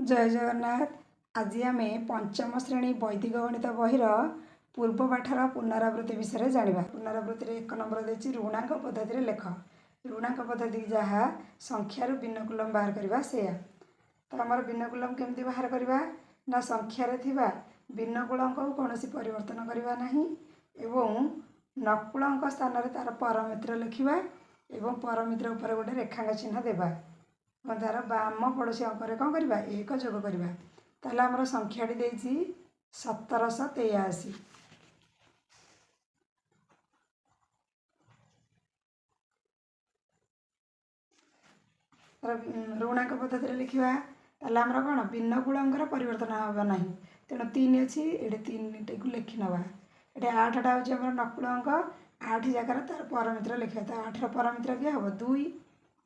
जय जगन्नाथ। आज आम पंचम श्रेणी वैदिक गणित बहिर पूर्व पाठर पुनरावृत्ति विषय जाना। पुनरावृत्ति एक नंबर देती ऋणांक पद्धति लेख। ऋणांक पद्धति जहाँ संख्यार भिन्नकुलम बाहर करवा से तो आम भिन्नकुलम केमती बाहर करवा ना संख्यार थिबा भिन्नकुलक कौन परिवर्तन करवा नहीं एवं नकुलक स्थान तार परमित्र लिखा एवं परमित्र उपर गोटे रेखांक चिन्ह देवा तार बाम पड़ोशी अंक कौन करवा एक जोग करवा ताहले आमर संख्याटी देछि 1783। ऋणांक पद्धति लिखा ताहले आमर कौन भिन्नकुलंकर परिवर्तन होगा ना तेणु 3 अच्छी ये 3 टी लिखि नवा। ये 8टा हूँ आम नकुल अंक 8 जगार तार परमित्र लिखा तो 8 परमित्र किए हम 2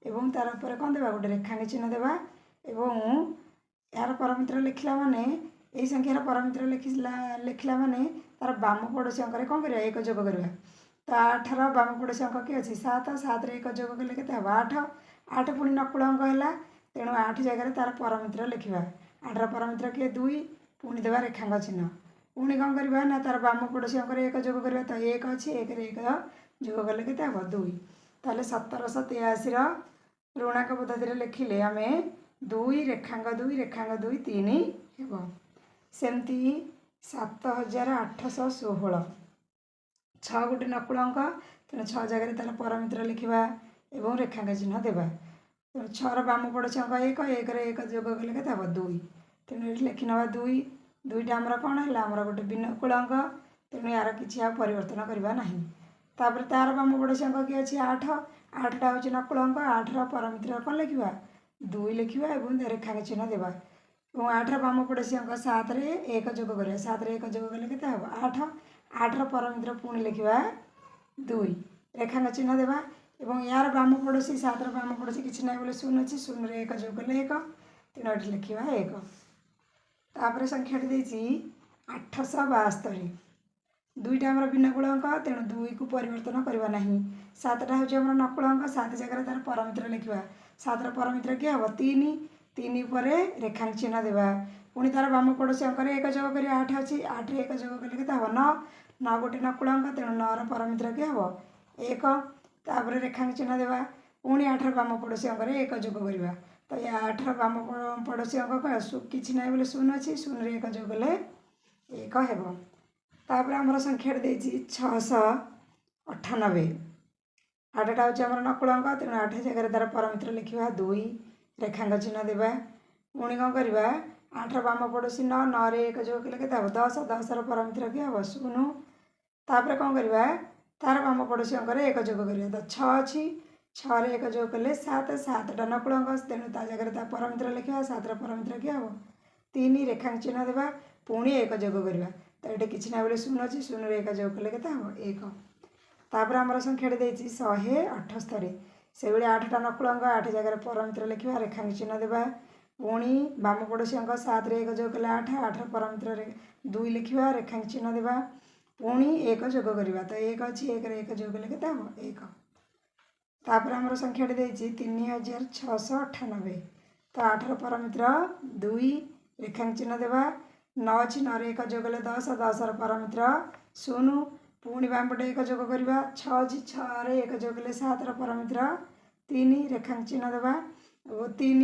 एवं तार उपर कौन देवा गोटे रेखांक चिन्ह देवा एवं यार परमित्र लिखला माने यही संख्यार परमित्र लिखला माने तार बाम पड़ोशी अंक कौन कर एक जोग करवा तो 8 बाम पड़ोशी अंक किए अच्छी 7 7 एक जोग कले के 8 8 पुणी नकुल अंक है तेणु 8 जगार तार परमित्र लिखा 8 परमित्र किए 2 पुणी देवा रेखांक चिन्ह पुणी कौन करवा ना तार बाम पड़ोशी अंक एक जोग करवा तो 1 अच्छी 1 1 जोग कले के 2 ताहले 1783 ऋणांक पद्धति लिखिले आम 2 रेखांक 2 रेखांक 2 3 हेब सेमती 7816 6 गोटे नकुल अंक तेणु 6 जगह तार परमित्र लिखा एवं रेखांक चिन्ह देवा तेणु 6 बाम पड़ोशी अंक 1 1 जोग कले के 2 तेणु ये लिखि ना 2 2टा आमर कौन है आमर गोटे भिन्नकुल अंक तेणु यार किसी परिवर्तन करवा ना तापर तार बाम पड़ोशी अंक किए अच्छी 8 8टा हूँ नकुल अंक 8 परमित्र कौन लिखा 2 लिखा और रेखांक चिन्ह देवा और 8 बाम पड़ोशी अंक 7 रे 1 जोग करवा 7 रे 1 जोग कले के 8 8 परमित्र पुणी लिखा 2 रेखांक चिन्ह देवा और यार बाम पड़ोशी 7 बाम पड़ोशी किसी ना बोले 0 अच्छी 0 रे 1 जोग कले 1 तेणु ये लिखा 1 तापर संख्याटी देछि 872 2टा आमर भिन्नकुल अंक तेणु 2 को परिवर्तन करवा ना 7टा हूँ आम नकुल अंक 7 जगह तार परमित्र लिखा 7 परमित्र किए हम 3 3 पर रेखांक चिन्ह देवा पुणी तार बाम पड़ोशी अंक 1 जोग कर 8 अच्छी 8 1 जोग कले के 9 9 गोटे नकुल अंक तेणु 9 परमित्र किए हम 1 तापर रेखांक चिन्ह देवा पुणी 8 बाम पड़ोशी अंक 1 जोग करवा तो ये 8 बाम पड़ोशी अंक किसी ना बोले 0 अच्छी 0 रे 1 जोग कले 1 हेब तापर आमर संख्या देछि 698 8टा हूँ आम नकुल अंक तेणु 8 जगह तार परमित्र लिखा 2 रेखांक चिन्ह देवा पुणी कौन करवा 8 बाम पड़ोशी 9 9 रे 1 जोग कले के 10 10 परमित्र किए हम 0 तापर कौन करवा तार बाम पड़ोशी अंक 1 जोग करवा तो 6 अच्छी 6 रे 1 जोग कले 7 7टा नकुल अंक तेणु ता जगह तार परमित्र लिखा 7 परमित्र किए हम 3 रेखांक चिन्ह देवा पुणी 1 जोग करवा तो ये किसी ना बोले 0 अच्छी 0 रे 1 जोग कले के 1 तापर आमर संख्या देछि 178 से 8टा नकुल अंक 8 जगह परमित्र लिखा रेखांक चिन्ह देवा पुणी बाम पड़ोशी अंक 7 रे 1 जोग कले 8 8 परमित्र 2 लिखा रेखांक चिन्ह देवा पुणी 1 जोग करवा तो 1 अच्छी 1 रे 1 जोग कले के 1 तापर आमर संख्या देछि 3698 तो 8 परमित्र 2 रेखांक चिन्ह देवा 9 अच्छी 9 रे 1 जोग कले 10 10 परमित्र 0 पुणी बाम पटे 1 जोग करवा 6 अच्छी 6 रे 1 जोग कले 7 परमित्र 3 रेखांक चिन्ह देवा और 3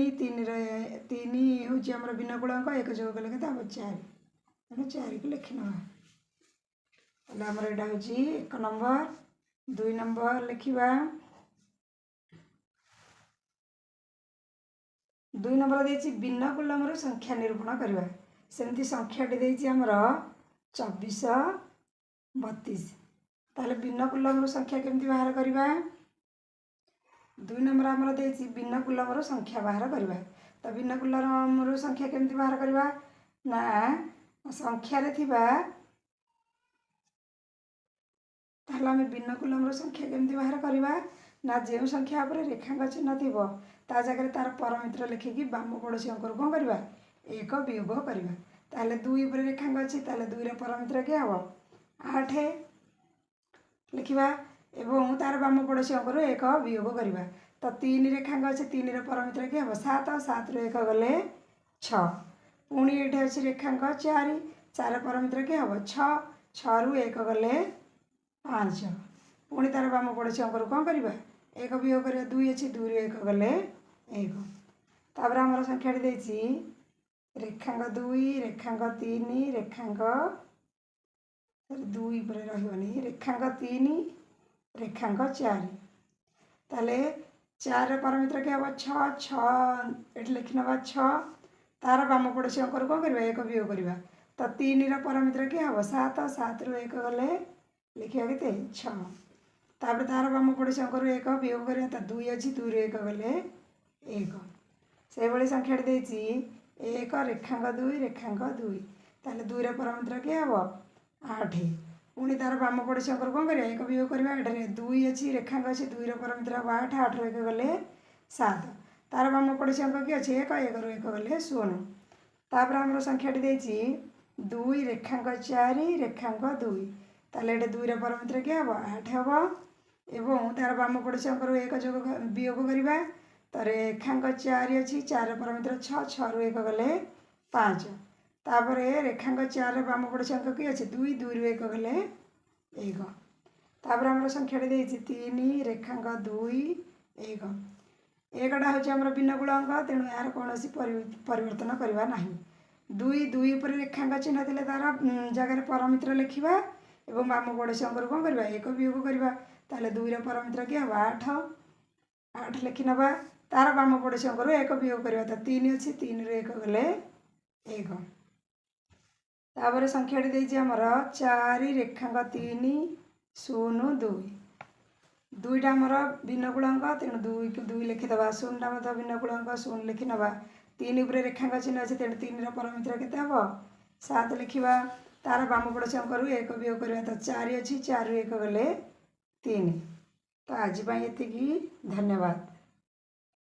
हूँ आम भिन्नकुल अंक 1 जोग कले के 4 तेणु 4 को लिखि ना आमर यहाँ हूँ 1 नंबर 2 नंबर लिखा 2 नंबर देछि भिन्नकुलम संख्या निरूपण करवा सेमती संख्याटी देछि आमर 2432 ताहले भिन्नकुलम संख्या केमती बाहर करवा 2 नंबर आमर देछि भिन्नकुलम संख्या बाहर करवा तो भिन्नकुलम संख्या केमती बाहर करवा ना संख्यारे थिबा ताहले आम भिन्नकुलम संख्या केमती बाहर करवा ना जो संख्या पर रेखांक चिन्ह थी ता जगह तार परमित्र लिखिकी बाम पड़ोशी अंक कौन करवा 1 वियोग करवा ताहले 2 पर रेखांक अच्छी ताहले 2 रे परमित्र किए हम 8 लिखा एवं तार बाम पड़ोशी अंक 1 वियोग करवा तो 3 रेखांक अच्छे 3 रे परमित्र किए हम 7 7 रे 1 गले छ पुणी ये अच्छे रेखांक 4 4 परमित्र किए हम 6 6 रु 1 गले 5 पुणी तार बाम पड़ोसी अंक कौन करवा 1 वियोग कर 2 अच्छी 2 रु 1 गले 1 तापर आम संख्या देती रेखांक 2 रेखांक 3 रेखांक 2 रही रेखांक 3 रेखांक 4 ताले 4 परमित्र के हम 6 6 ये लिखि ना 6 तार बाम पड़ोसी अंक कौन करवा 1 वियोग करवा तो 3 परमित्र किए हम 7 7 रु 1 गले लिखा के 6 तापर तार बाम पड़ोसी अंक 1 वियोग करवा तो 2 अच्छी 2 रु 1 गले 1 से भाई संख्या देती 1 रेखांक 2 रेखांक 2 ताले 2 परमित्र किए हम 8 पुणी तार बाम पड़ोसी अंक कौन करवा 1 वियोग करवा 8 2 अच्छी रेखांक अच्छी 2 परमित्र हम 8 8 रु 1 गले 7 तार बाम पड़ोसी अंक किए अच्छे 1 1 रु 1 गले 16 तापर आम संख्या देती 2 रेखांक 4 रेखांक 2 ताले 2 परमित्र किए हम 8 हम एवं तार बाम पड़ोसी अंक 1 जोग वियोग करवा तो रेखांक 4 अच्छी 4 परमित्र 6 6 रु 1 गले 5 तापर रेखांक 4 बाम पड़ोसी अंक किए अच्छे 2 2 रु 1 गले 1 तापर आम संख्या देती 3 रेखांक 2 1 एकटा हूँ भिन्नकूल अंक तेणु यार कौन परिवर्तन करवा ना 2 2 पर रेखांक चिन्ह थे तार जगह परमित्र लिखा और बाम पड़ोसी अंक कौन करवा 1 वियोग करवा ताले 2 परमित्र किए हम 8 8 लिखि ना तार बाम पड़ोसी अंक 1 वियोग करवा तो 3 अच्छी 3 रु 1 गले 1 तापर संख्या देती आमर 4 रेखांक 3 0 2 दुईटा आमर भिन्नकूल अंक तेणु 2 को 2 लिखिदे 0टा भिन्नकूल अंक 0 लिखि ना 3 उपर रेखांक चिन्ह अच्छे तेणु 3 परमित्र केते हम 7 लिखा तार बाम पड़ोसी अंक 1 वियोग करवा तो 4 अच्छी 4 रु 1 गले 3 तो आज ये धन्यवाद।